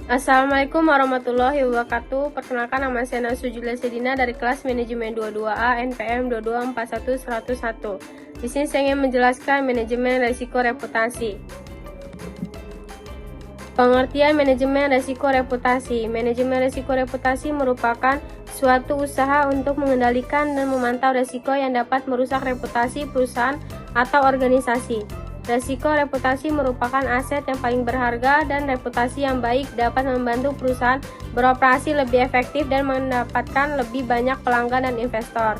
Assalamualaikum warahmatullahi wabarakatuh. Perkenalkan, nama saya Nasujula Sedina dari kelas manajemen 22A NPM 2241101. Di sini saya ingin menjelaskan manajemen risiko reputasi. Pengertian manajemen risiko reputasi. Manajemen risiko reputasi merupakan suatu usaha untuk mengendalikan dan memantau risiko yang dapat merusak reputasi perusahaan atau organisasi. Risiko reputasi merupakan aset yang paling berharga, dan reputasi yang baik dapat membantu perusahaan beroperasi lebih efektif dan mendapatkan lebih banyak pelanggan dan investor.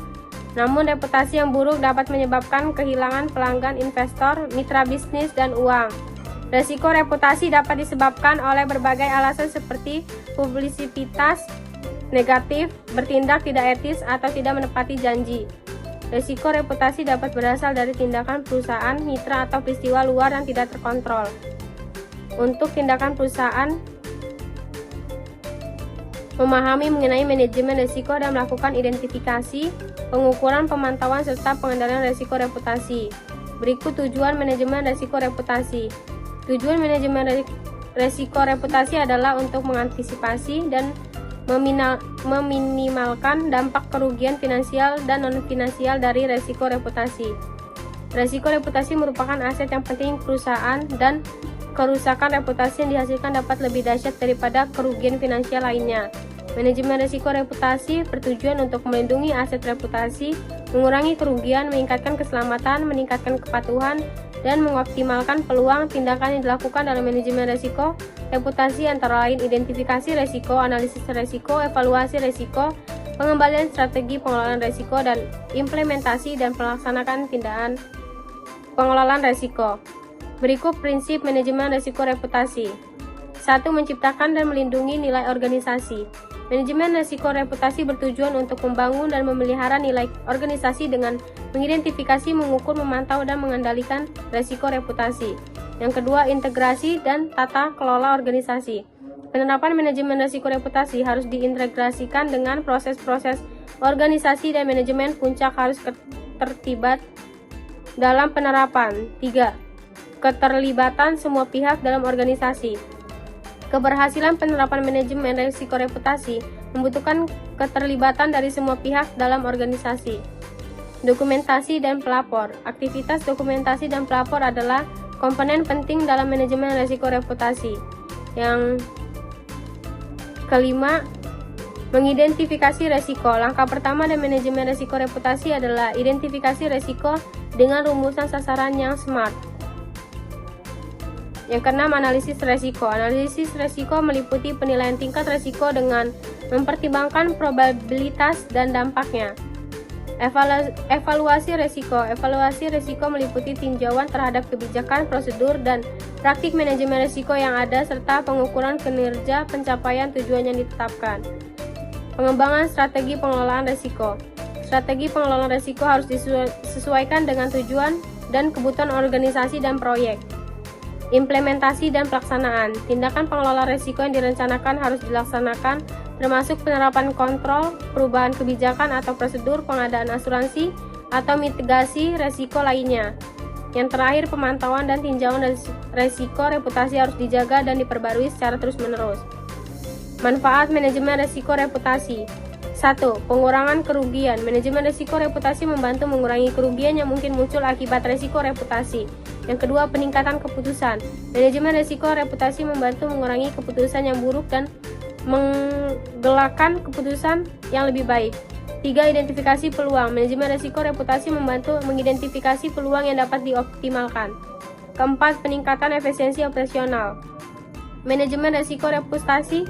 Namun, reputasi yang buruk dapat menyebabkan kehilangan pelanggan, investor, mitra bisnis, dan uang. Risiko reputasi dapat disebabkan oleh berbagai alasan seperti publisitas negatif, bertindak tidak etis, atau tidak menepati janji. Risiko reputasi dapat berasal dari tindakan perusahaan, mitra, atau peristiwa luar yang tidak terkontrol. Untuk tindakan perusahaan, memahami mengenai manajemen risiko dan melakukan identifikasi, pengukuran, pemantauan, serta pengendalian risiko reputasi. Berikut tujuan manajemen risiko reputasi. Tujuan manajemen risiko reputasi adalah untuk mengantisipasi dan meminimalkan dampak kerugian finansial dan non-finansial dari risiko reputasi. Risiko reputasi merupakan aset yang penting perusahaan, dan kerusakan reputasi yang dihasilkan dapat lebih dahsyat daripada kerugian finansial lainnya. Manajemen risiko reputasi bertujuan untuk melindungi aset reputasi, mengurangi kerugian, meningkatkan keselamatan, meningkatkan kepatuhan, dan mengoptimalkan peluang tindakan yang dilakukan dalam manajemen risiko reputasi, antara lain identifikasi risiko, analisis risiko, evaluasi risiko, pengembalian strategi pengelolaan risiko, dan implementasi dan pelaksanaan tindakan pengelolaan risiko. Berikut prinsip manajemen risiko reputasi. 1. Menciptakan dan melindungi nilai organisasi. Manajemen risiko reputasi bertujuan untuk membangun dan memelihara nilai organisasi dengan mengidentifikasi, mengukur, memantau, dan mengendalikan risiko reputasi. Yang kedua, integrasi dan tata kelola organisasi. Penerapan manajemen risiko reputasi harus diintegrasikan dengan proses-proses organisasi, dan manajemen puncak harus terlibat dalam penerapan. 3. Keterlibatan semua pihak dalam organisasi. Keberhasilan penerapan manajemen risiko reputasi membutuhkan keterlibatan dari semua pihak dalam organisasi. Dokumentasi dan pelapor. Aktivitas dokumentasi dan pelapor adalah komponen penting dalam manajemen risiko reputasi. Yang kelima, mengidentifikasi risiko. Langkah pertama dalam manajemen risiko reputasi adalah identifikasi risiko dengan rumusan sasaran yang SMART. Yang keenam, analisis risiko. Analisis risiko meliputi penilaian tingkat risiko dengan mempertimbangkan probabilitas dan dampaknya. Evaluasi risiko. Evaluasi risiko meliputi tinjauan terhadap kebijakan, prosedur, dan praktik manajemen risiko yang ada, serta pengukuran kinerja pencapaian tujuan yang ditetapkan. Pengembangan strategi pengelolaan risiko. Strategi pengelolaan risiko harus disesuaikan dengan tujuan dan kebutuhan organisasi dan proyek. Implementasi dan pelaksanaan. Tindakan pengelola risiko yang direncanakan harus dilaksanakan, termasuk penerapan kontrol, perubahan kebijakan atau prosedur, pengadaan asuransi, atau mitigasi risiko lainnya. Yang terakhir, pemantauan dan tinjauan risiko reputasi harus dijaga dan diperbarui secara terus-menerus. Manfaat manajemen risiko reputasi. 1. Pengurangan kerugian. Manajemen risiko reputasi membantu mengurangi kerugian yang mungkin muncul akibat risiko reputasi. Yang kedua, peningkatan keputusan. Manajemen risiko reputasi membantu mengurangi keputusan yang buruk dan menggelakkan keputusan yang lebih baik. 3. Identifikasi peluang. Manajemen risiko reputasi membantu mengidentifikasi peluang yang dapat dioptimalkan. Keempat, peningkatan efisiensi operasional. Manajemen risiko reputasi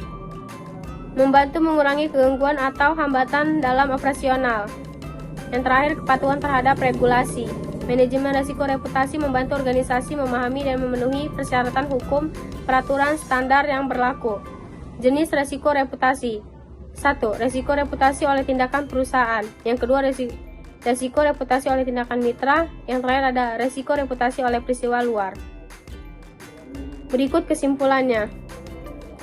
membantu mengurangi kegangguan atau hambatan dalam operasional. Yang terakhir, kepatuhan terhadap regulasi. Manajemen risiko reputasi membantu organisasi memahami dan memenuhi persyaratan hukum, peraturan, standar yang berlaku. Jenis risiko reputasi. 1. Risiko reputasi oleh tindakan perusahaan. Yang kedua, risiko reputasi oleh tindakan mitra. Yang terakhir ada risiko reputasi oleh peristiwa luar. Berikut kesimpulannya.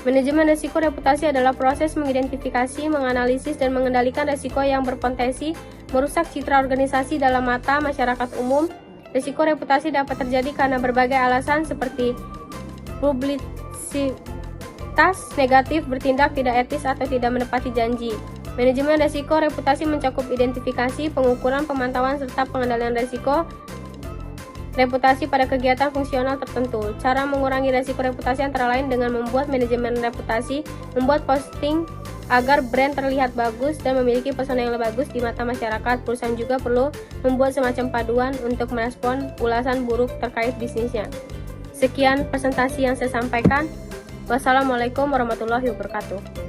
Manajemen risiko reputasi adalah proses mengidentifikasi, menganalisis, dan mengendalikan risiko yang berpotensi merusak citra organisasi dalam mata masyarakat umum. Risiko reputasi dapat terjadi karena berbagai alasan seperti Kualitas negatif, bertindak tidak etis atau tidak menepati janji. Manajemen resiko reputasi mencakup identifikasi, pengukuran, pemantauan, serta pengendalian resiko reputasi pada kegiatan fungsional tertentu. Cara mengurangi resiko reputasi antara lain dengan membuat manajemen reputasi, membuat posting agar brand terlihat bagus dan memiliki pesona yang lebih bagus di mata masyarakat. Perusahaan juga perlu membuat semacam paduan untuk merespon ulasan buruk terkait bisnisnya. Sekian presentasi yang saya sampaikan. Wassalamualaikum warahmatullahi wabarakatuh.